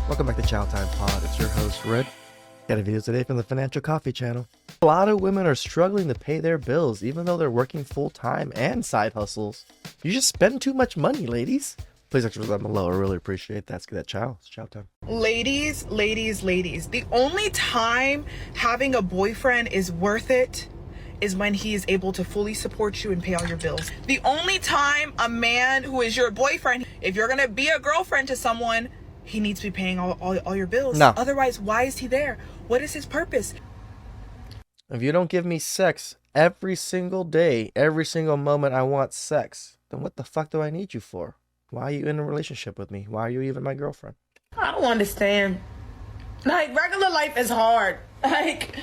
Welcome back to TheChowTimePod. It's your host, Red. Got a video today from the Financial Coffee Channel. A lot of women are struggling to pay their bills, even though they're working full-time and side hustles. You just spend too much money, ladies. Please extra them below. I really appreciate that. Let's get that chow. It's chow time. Ladies, the only time having a boyfriend is worth it is when he is able to fully support you and pay all your bills. The only time a man who is your boyfriend, if you're gonna be a girlfriend to someone, he needs to be paying all your bills. No. Otherwise, why is he there? What is his purpose? If you don't give me sex every single day, every single moment I want sex, then what the fuck do I need you for? Why are you in a relationship with me? Why are you even my girlfriend? I don't understand. Like, regular life is hard. Like,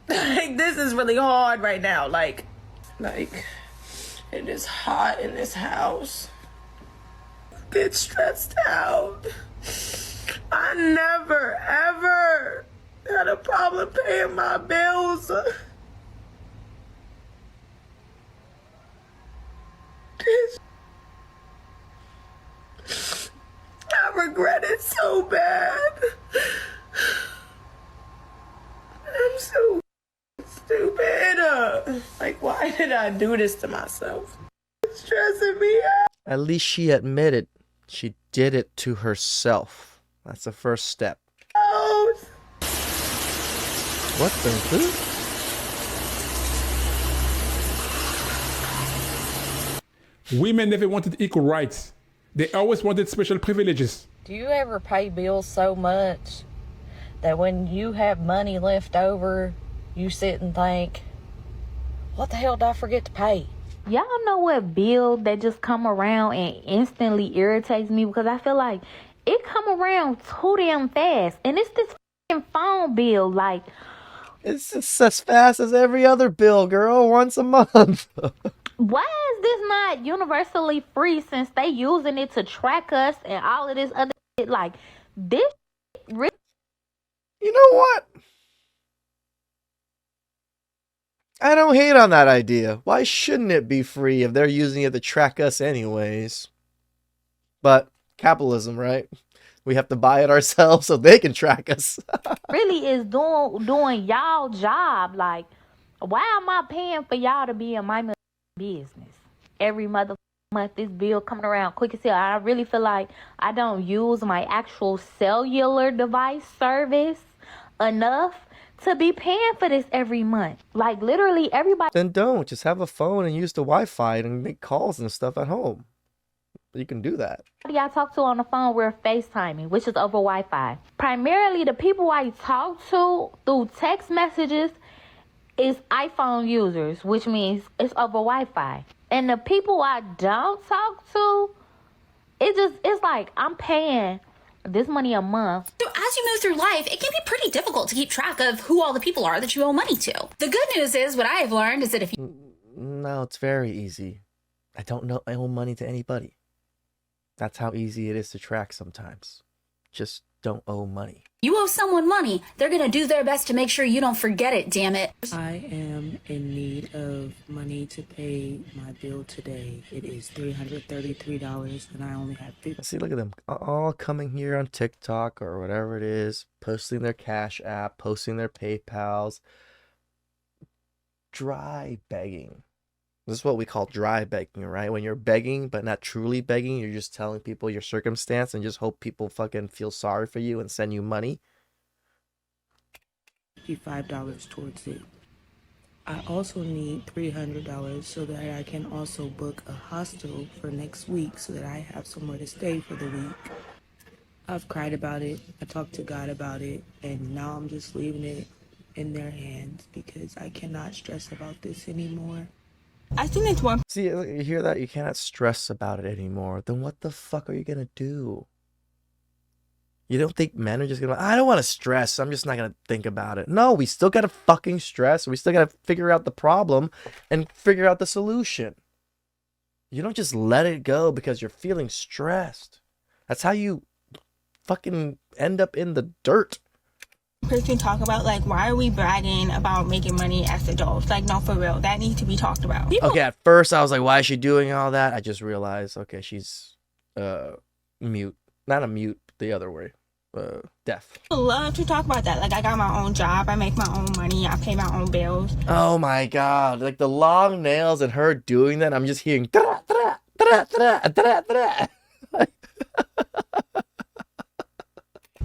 this is really hard right now. Like, it is hot in this house. Get stressed out. I never, ever had a problem paying my bills. I regret it so bad. I'm so stupid. Like, why did I do this to myself? It's stressing me out. At least she admitted she did it to herself. That's the first step. What the fuck? Women never wanted equal rights. They always wanted special privileges. Do you ever pay bills so much that when you have money left over, you sit and think, what the hell did I forget to pay? Y'all know what bill that just come around and instantly irritates me? Because I feel like it come around too damn fast. And it's this fucking phone bill. Like, it's just as fast as every other bill, girl. Once a month. why is this not universally free since they using it to track us and all of this other shit? Like, this really... You know what? I don't hate on that idea. Why shouldn't it be free if they're using it to track us anyways? But capitalism, right? We have to buy it ourselves so they can track us. really is doing y'all job. Like, why am I paying for y'all to be in my business? Every month, this bill coming around quick as hell. I really feel like I don't use my actual cellular device service enough to be paying for this every month. Like, literally everybody... Then don't. Just have a phone and use the Wi-Fi and make calls and stuff at home. You can do that. I talk to on the phone, we're FaceTiming, which is over Wi-Fi. Primarily, the people I talk to through text messages is iPhone users, which means it's over Wi-Fi. And the people I don't talk to, it's like I'm paying this money a month. So as you move through life, it can be pretty difficult to keep track of who all the people are that you owe money to. The good news is, what I have learned is that if you... No, it's very easy. I owe money to anybody. That's how easy it is to track sometimes. Just don't owe money. You owe someone money, they're gonna do their best to make sure you don't forget it, damn it. I am in need of money to pay my bill today. It is $333 and I only have $50. See, look at them all coming here on TikTok or whatever it is, posting their Cash App, posting their PayPals. Dry begging. This is what we call dry begging, right? When you're begging, but not truly begging, you're just telling people your circumstance and just hope people fucking feel sorry for you and send you money. $55 towards it. I also need $300 so that I can also book a hostel for next week so that I have somewhere to stay for the week. I've cried about it. I talked to God about it. And now I'm just leaving it in their hands because I cannot stress about this anymore. I think it's one. See, you hear that? You cannot stress about it anymore. Then what the fuck are you going to do? You don't think men are just going to, I don't want to stress. I'm just not going to think about it. No, we still got to fucking stress. We still got to figure out the problem and figure out the solution. You don't just let it go because you're feeling stressed. That's how you fucking end up in the dirt. person talk about, like, why are we bragging about making money as adults? Like, no, for real, that needs to be talked about. Okay, at first I was like, why is she doing all that? I just realized, okay, she's mute. Not a mute, the other way. Deaf. I love to talk about that. Like, I got my own job, I make my own money, I pay my own bills. Oh my god. Like the long nails and her doing that, I'm just hearing da da da da da da.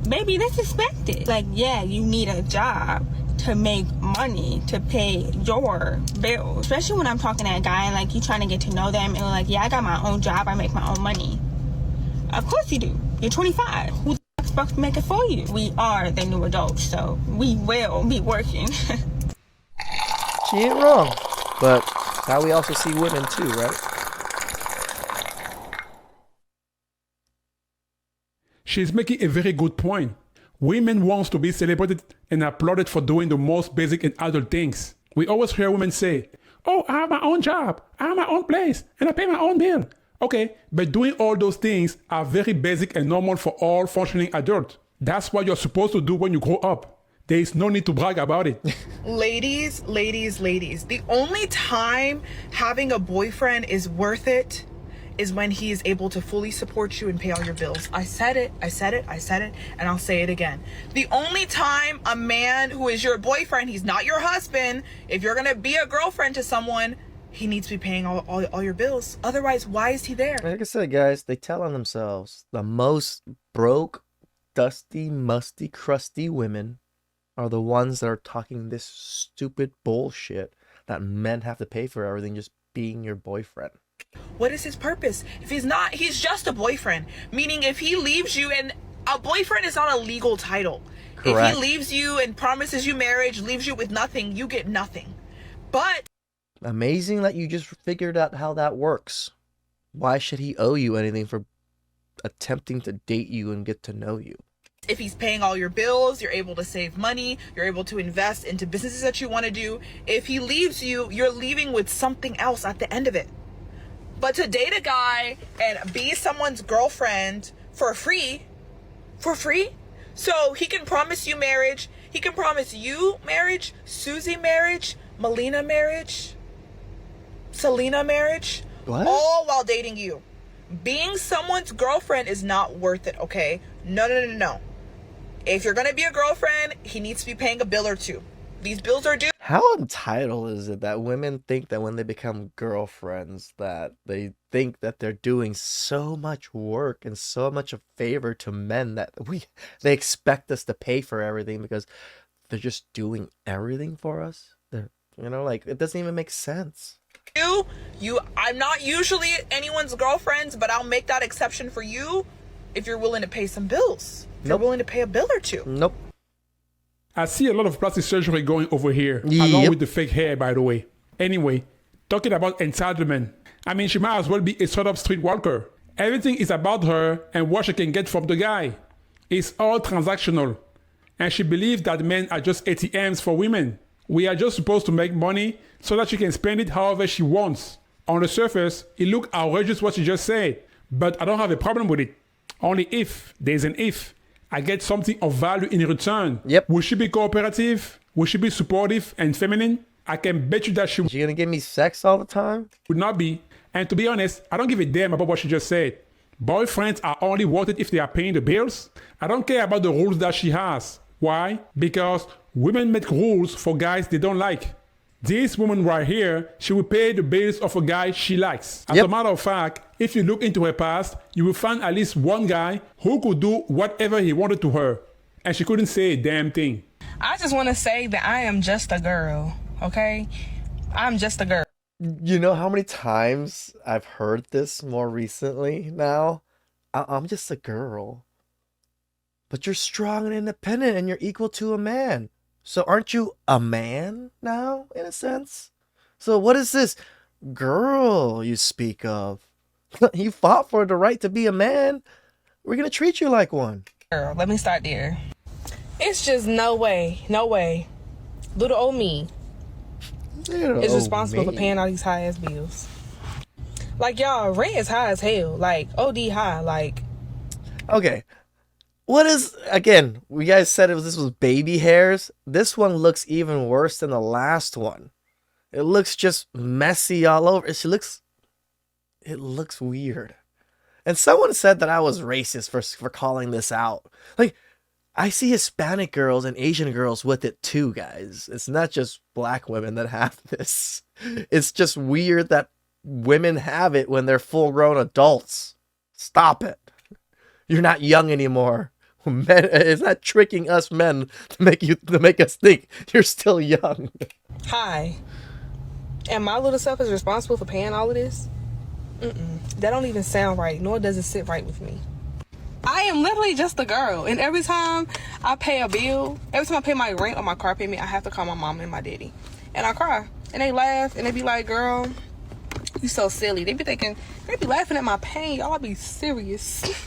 Baby, that's expected. Like, yeah, you need a job to make money to pay your bills. Especially when I'm talking to a guy and like you trying to get to know them and like, yeah, I got my own job, I make my own money. Of course you do. You're 25. Who the fuck's supposed to make it for you? We are the new adults, so we will be working. She ain't wrong. But how we also see women too, right? She's making a very good point. Women want to be celebrated and applauded for doing the most basic and adult things. We always hear women say, oh, I have my own job, I have my own place, and I pay my own bill. Okay, but doing all those things are very basic and normal for all functioning adults. That's what you're supposed to do when you grow up. There is no need to brag about it. Ladies, the only time having a boyfriend is worth it is when he is able to fully support you and pay all your bills. I said it, and I'll say it again. The only time a man who is your boyfriend, he's not your husband, if you're gonna be a girlfriend to someone, he needs to be paying all your bills. Otherwise, why is he there? Like I said, guys, they tell on themselves. The most broke, dusty, musty, crusty women are the ones that are talking this stupid bullshit that men have to pay for everything just being your boyfriend. What is his purpose? If he's not, he's just a boyfriend. Meaning if he leaves you, and a boyfriend is not a legal title. Correct. If he leaves you and promises you marriage, leaves you with nothing, you get nothing. But Amazing that you just figured out how that works. Why should he owe you anything for attempting to date you and get to know you? if he's paying all your bills, you're able to save money, you're able to invest into businesses that you want to do. If he leaves you, you're leaving with something else at the end of it. But to date a guy and be someone's girlfriend for free, so he can promise you marriage, he can promise you marriage, Susie marriage, Melina marriage, Selena marriage, What? all while dating you. Being someone's girlfriend is not worth it, okay? No. If you're gonna be a girlfriend, he needs to be paying a bill or two. These bills are due. How entitled is it that women think that when they become girlfriends that they think that they're doing so much work and so much a favor to men that they expect us to pay for everything because they're just doing everything for us? Like it doesn't even make sense. I'm not usually anyone's girlfriends, but I'll make that exception for you if you're willing to pay some bills. If you're willing to pay a bill or two. Nope. I see a lot of plastic surgery going over here, Yep. along with the fake hair, by the way. Anyway, talking about entitlement. I mean, she might as well be a sort of streetwalker. Everything is about her and what she can get from the guy. It's all transactional. And she believes that men are just ATMs for women. We are just supposed to make money so that she can spend it however she wants. On the surface, it looked outrageous what she just said, but I don't have a problem with it. Only if, there's an if, I get something of value in return. Yep. Will she be cooperative? Will she be supportive and feminine? I can bet you that she Is she gonna give me sex all the time? would not be. And to be honest, I don't give a damn about what she just said. Boyfriends are only worth it if they are paying the bills. I don't care about the rules that she has. Why? Because women make rules for guys they don't like. This woman right here, she will pay the bills of a guy she likes. As a matter of fact, if you look into her past, you will find at least one guy who could do whatever he wanted to her. And she couldn't say a damn thing. I just want to say that I am just a girl, okay? I'm just a girl. You know how many times I've heard this more recently now? I'm just a girl. But you're strong and independent and you're equal to a man. So aren't you a man now, in a sense? So what is this girl you speak of? You fought for the right to be a man. We're going to treat you like one. Girl, let me start there. It's just no way. Little old me is responsible for paying all these high ass bills. Like, y'all, rent is high as hell. Like, OD high. Like, Okay. What is, again, we guys said this was baby hairs. This one looks even worse than the last one. It looks just messy all over. It looks weird. And someone said that I was racist for calling this out. Like, I see Hispanic girls and Asian girls with it too, guys. It's not just black women that have this. It's just weird that women have it when they're full-grown adults. Stop it. You're not young anymore. Men, it's not tricking us men to make us think you're still young. Hi. And my little self is responsible for paying all of this? That don't even sound right, nor does it sit right with me. I am literally just a girl, and every time I pay a bill, every time I pay my rent or my car payment, I have to call my mom and my daddy. And I cry. And they laugh, and they be like, girl, you so silly. They be laughing at my pain. Y'all be serious.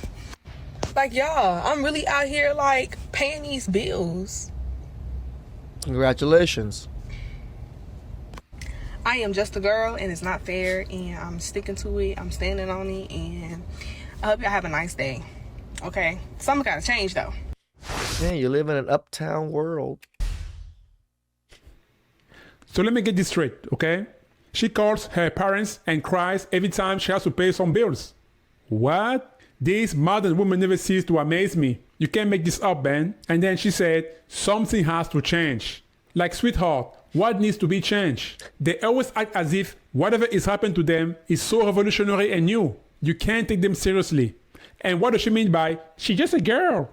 Like, y'all, I'm really out here, like, paying these bills. Congratulations. I am just a girl, and it's not fair, and I'm sticking to it. I'm standing on it, and I hope y'all have a nice day. Okay? Something gotta change, though. Man, you live in an uptown world. So let me get this straight, okay? She calls her parents and cries every time she has to pay some bills. What? This modern woman never ceases to amaze me. You can't make this up, Ben. And then she said, something has to change. Like, sweetheart, what needs to be changed? They always act as if whatever is happening to them is so revolutionary and new. You can't take them seriously. And what does she mean by, she's just a girl?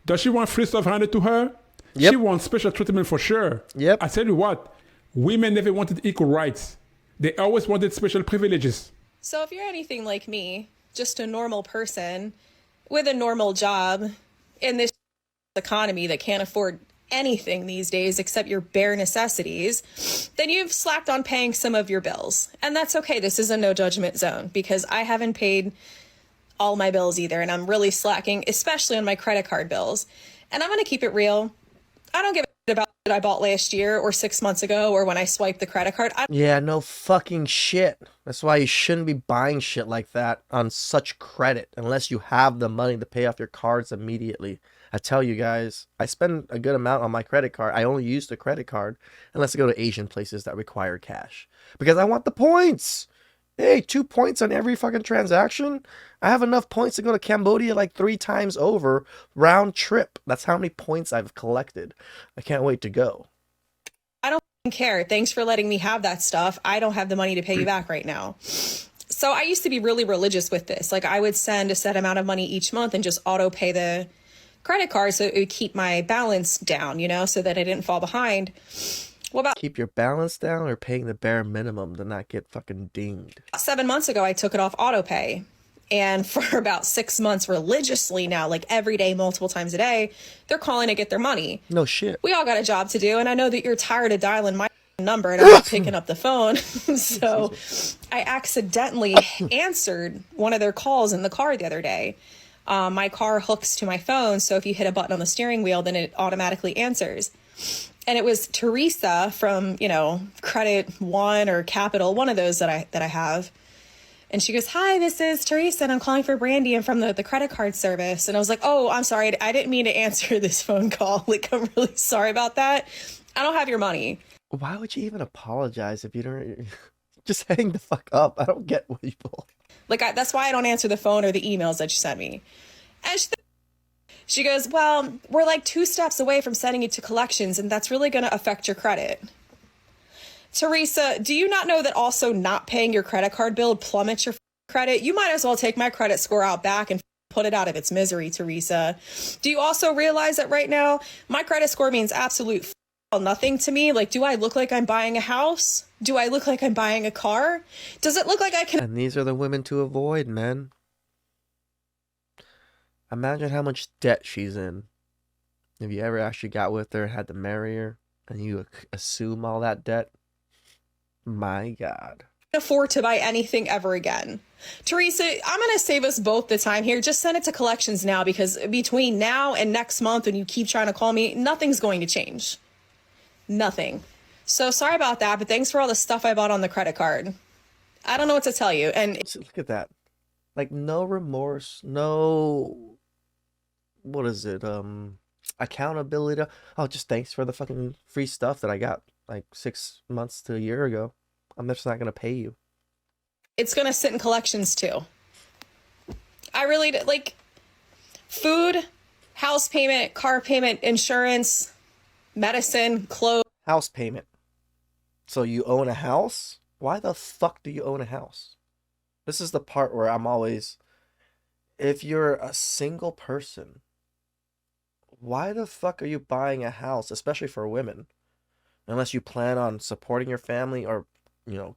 Does she want free stuff handed to her? Yep. She wants special treatment for sure. Yep. I tell you what, women never wanted equal rights. They always wanted special privileges. So if you're anything like me, just a normal person with a normal job in this economy that can't afford anything these days except your bare necessities, then you've slacked on paying some of your bills. And that's okay. This is a no judgment zone because I haven't paid all my bills either. And I'm really slacking, especially on my credit card bills. And I'm going to keep it real. I don't give a shit about what I bought last year or 6 months ago or when I swiped the credit card. Yeah, no fucking shit. That's why you shouldn't be buying shit like that on such credit unless you have the money to pay off your cards immediately. I tell you guys, I spend a good amount on my credit card. I only use the credit card unless I go to Asian places that require cash because I want the points. Hey, 2 points on every fucking transaction. I have enough points to go to Cambodia like 3 times over round trip. That's how many points I've collected. I can't wait to go. I don't care. Thanks for letting me have that stuff. I don't have the money to pay you back right now. So I used to be really religious with this. Like I would send a set amount of money each month and just auto pay the credit card so it would keep my balance down, you know, so that I didn't fall behind. Well, about Keep your balance down or paying the bare minimum to not get fucking dinged. 7 months ago, I took it off auto pay. And for about 6 months religiously now, like every day, multiple times a day, they're calling to get their money. No shit. We all got a job to do. And I know that you're tired of dialing my number and I'm not picking up the phone. So I accidentally answered one of their calls in the car the other day. My car hooks to my phone. So if you hit a button on the steering wheel, then it automatically answers. And it was Teresa from, you know, Credit One or Capital, one of those that I have. And she goes, hi, this is Teresa, and I'm calling for Brandy. I'm from the credit card service. And I was like, oh, I'm sorry. I didn't mean to answer this phone call. Like, I'm really sorry about that. I don't have your money. Why would you even apologize if you don't... Just hang the fuck up. I don't get people. Like, that's why I don't answer the phone or the emails that you sent me. And she goes, well, we're like 2 steps away from sending you to collections, and that's really going to affect your credit. Teresa, do you not know that also not paying your credit card bill plummets your credit? You might as well take my credit score out back and put it out of its misery, Teresa. Do you also realize that right now my credit score means absolute nothing to me? Like, do I look like I'm buying a house? Do I look like I'm buying a car? Does it look like I can... And these are the women to avoid, man. Imagine how much debt she's in. If you ever actually got with her and had to marry her, and you assume all that debt, my God. Afford to buy anything ever again. Teresa, I'm going to save us both the time here. Just send it to collections now, because between now and next month, when you keep trying to call me, nothing's going to change. Nothing. So sorry about that, but thanks for all the stuff I bought on the credit card. I don't know what to tell you. And look at that. Like, no remorse, no... What is it? Accountability. Oh, just thanks for the fucking free stuff that I got like 6 months to a year ago. I'm just not going to pay you. It's going to sit in collections too. I really like food, house payment, car payment, insurance, medicine, clothes. House payment. So you own a house? Why the fuck do you own a house? This is the part where I'm always, if you're a single person, why the fuck are you buying a house, especially for women? Unless you plan on supporting your family or,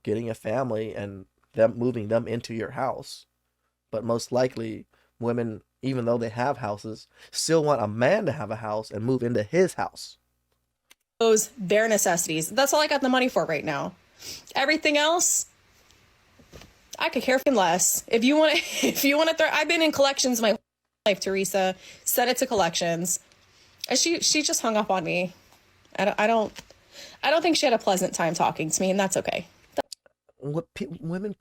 getting a family and them moving them into your house. But most likely, women, even though they have houses, still want a man to have a house and move into his house. Those bare necessities. That's all I got the money for right now. Everything else, I could care less. If you want to throw, I've been in collections my whole life, Teresa. Sent it to collections. And she just hung up on me. I don't think she had a pleasant time talking to me, and that's okay. Women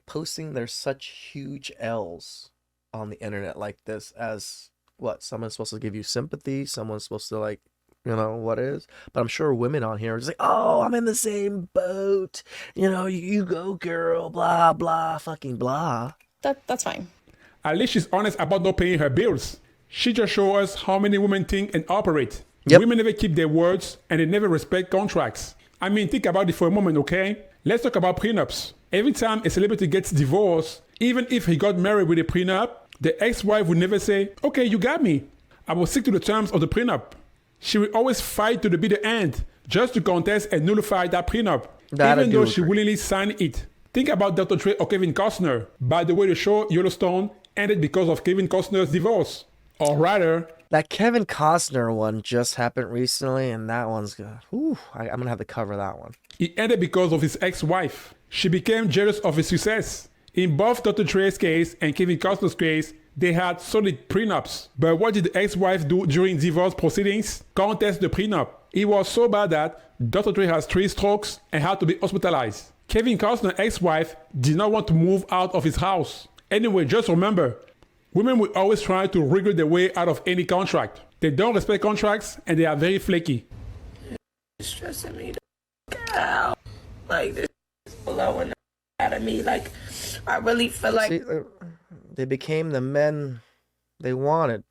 posting their such huge L's on the internet like this as what? Someone's supposed to give you sympathy. Someone's supposed to what is. But I'm sure women on here are just like, oh, I'm in the same boat. You go, girl. Blah blah, fucking blah. That's fine. At least she's honest about not paying her bills. She just shows us how many women think and operate. Yep. Women never keep their words and they never respect contracts. I mean, think about it for a moment, okay? Let's talk about prenups. Every time a celebrity gets divorced, even if he got married with a prenup, the ex-wife would never say, okay, you got me. I will stick to the terms of the prenup. She will always fight to the bitter end just to contest and nullify that prenup, even though she willingly signed it. Think about Dr. Dre or Kevin Costner. By the way, the show Yellowstone ended because of Kevin Costner's divorce. Or rather, that Kevin Costner one just happened recently, and that one's good. I'm gonna have to cover that one. It ended because of his ex-wife. She became jealous of his success. In both Dr. Dre's case and Kevin Costner's case, they had solid prenups. But what did the ex-wife do during divorce proceedings? Contest the prenup. It was so bad that Dr. Dre has 3 strokes and had to be hospitalized. Kevin Costner's ex-wife did not want to move out of his house. Anyway, just remember, women will always try to wriggle their way out of any contract. They don't respect contracts and they are very flaky. It's stressing me out. Like, this is blowing out of me. Like, I really feel like... See, they became the men they wanted.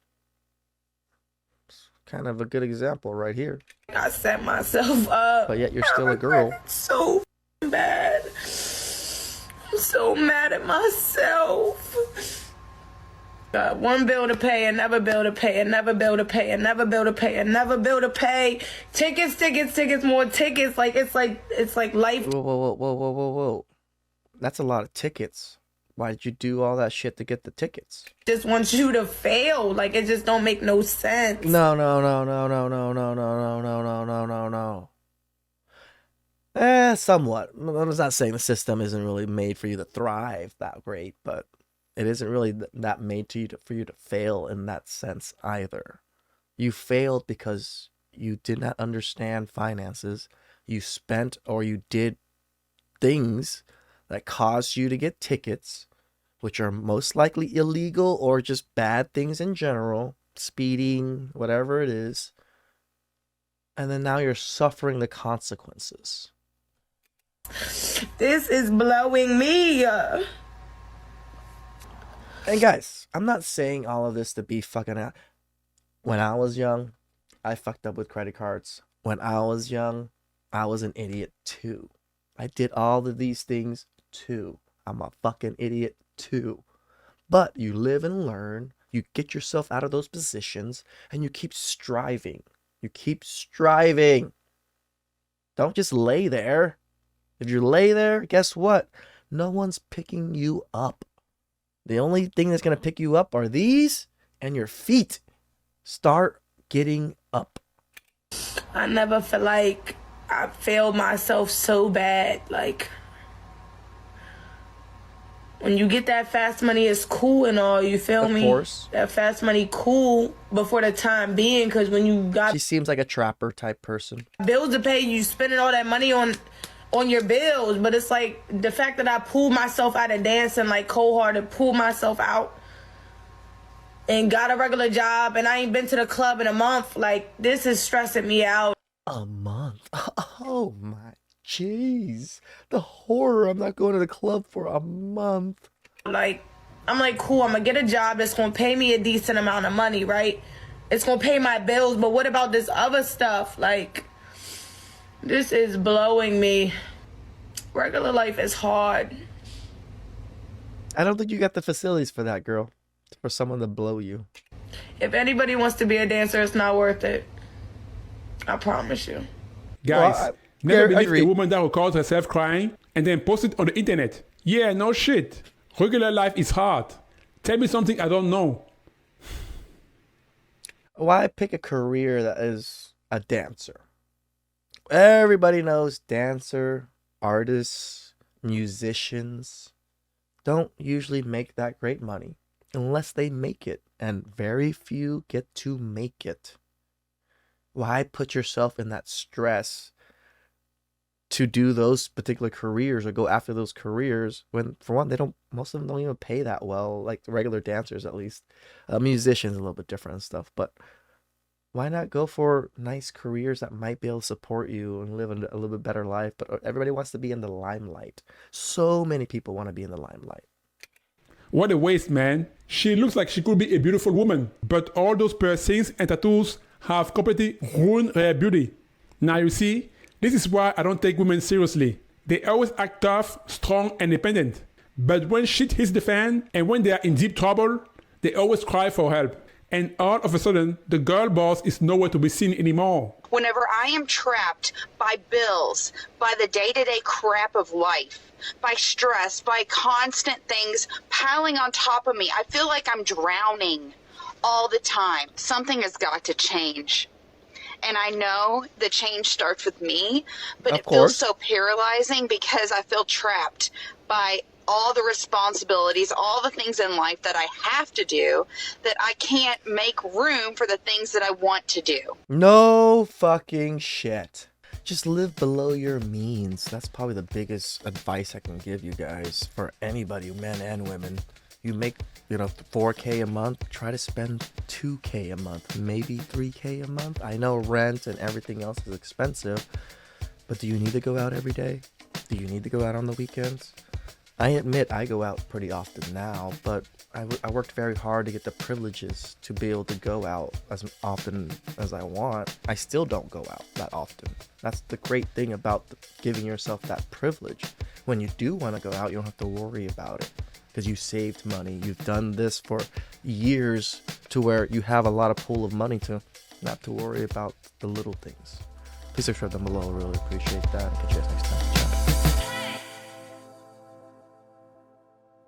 It's kind of a good example right here. I set myself up. But yet you're still a girl. So bad. I'm so mad at myself. Got one bill to pay, another bill to pay, another bill to pay, another bill to pay, another bill to pay. Tickets, more tickets. Like it's like life. Whoa. That's a lot of tickets. Why did you do all that shit to get the tickets? Just wants you to fail. Like it just don't make no sense. No. Somewhat. I'm not saying the system isn't really made for you to thrive that great, but it isn't really that made for you to fail in that sense either. You failed because you did not understand finances. You spent or you did things that caused you to get tickets, which are most likely illegal or just bad things in general, speeding, whatever it is. And then now you're suffering the consequences. This is blowing me. And guys, I'm not saying all of this to be fucking out. When I was young, I fucked up with credit cards. When I was young, I was an idiot too. I did all of these things too. I'm a fucking idiot too. But you live and learn. You get yourself out of those positions and you keep striving. You keep striving. Don't just lay there. If you lay there, guess what? No one's picking you up. The only thing that's going to pick you up are these and your feet. Start getting up. I never feel like I failed myself so bad. Like, when you get that fast money, it's cool and all, you feel me? Of course. That fast money cool before the time being, because when you got... She seems like a trapper type person. Bills to pay, you spending all that money on your bills, but it's like the fact that I pulled myself out of dancing like cold-hearted, pulled myself out and got a regular job, and I ain't been to the club in a month. Like, this is stressing me out. A month? Oh my jeez. The horror. I'm not going to the club for a month. Like, I'm like, cool, I'm gonna get a job that's gonna pay me a decent amount of money, right? It's gonna pay my bills, but what about this other stuff? Like, this is blowing me. Regular life is hard. I don't think you got the facilities for that, girl. For someone to blow you. If anybody wants to be a dancer, it's not worth it. I promise you. Guys, Well, never believe agree. a woman that records herself crying and then posts it on the internet. Yeah, no shit. Regular life is hard. Tell me something I don't know. Why pick a career that is a dancer? Everybody knows dancer, artists, musicians don't usually make that great money unless they make it, and very few get to make it. Why put yourself in that stress to do those particular careers or go after those careers when, for one, most of them don't even pay that well, like regular dancers at least. Musicians a little bit different and stuff, but why not go for nice careers that might be able to support you and live a little bit better life? But everybody wants to be in the limelight. So many people want to be in the limelight. What a waste, man. She looks like she could be a beautiful woman, but all those piercings and tattoos have completely ruined her beauty. Now you see, this is why I don't take women seriously. They always act tough, strong, and independent. But when shit hits the fan and when they are in deep trouble, they always cry for help. And all of a sudden, the girl boss is nowhere to be seen anymore. Whenever I am trapped by bills, by the day-to-day crap of life, by stress, by constant things piling on top of me, I feel like I'm drowning all the time. Something has got to change. And I know the change starts with me, but it feels so paralyzing because I feel trapped by all the responsibilities, all the things in life that I have to do, that I can't make room for the things that I want to do. No fucking shit. Just live below your means. That's probably the biggest advice I can give you guys, for anybody, men and women. You make, $4K a month, try to spend $2K a month, maybe $3K a month. I know rent and everything else is expensive, but do you need to go out every day? Do you need to go out on the weekends? I admit I go out pretty often now, but I worked very hard to get the privileges to be able to go out as often as I want. I still don't go out that often. That's the great thing about giving yourself that privilege. When you do want to go out, you don't have to worry about it because you saved money. You've done this for years to where you have a lot of pool of money to not to worry about the little things. Please subscribe down below. I really appreciate that. Catch you guys next time. Ciao.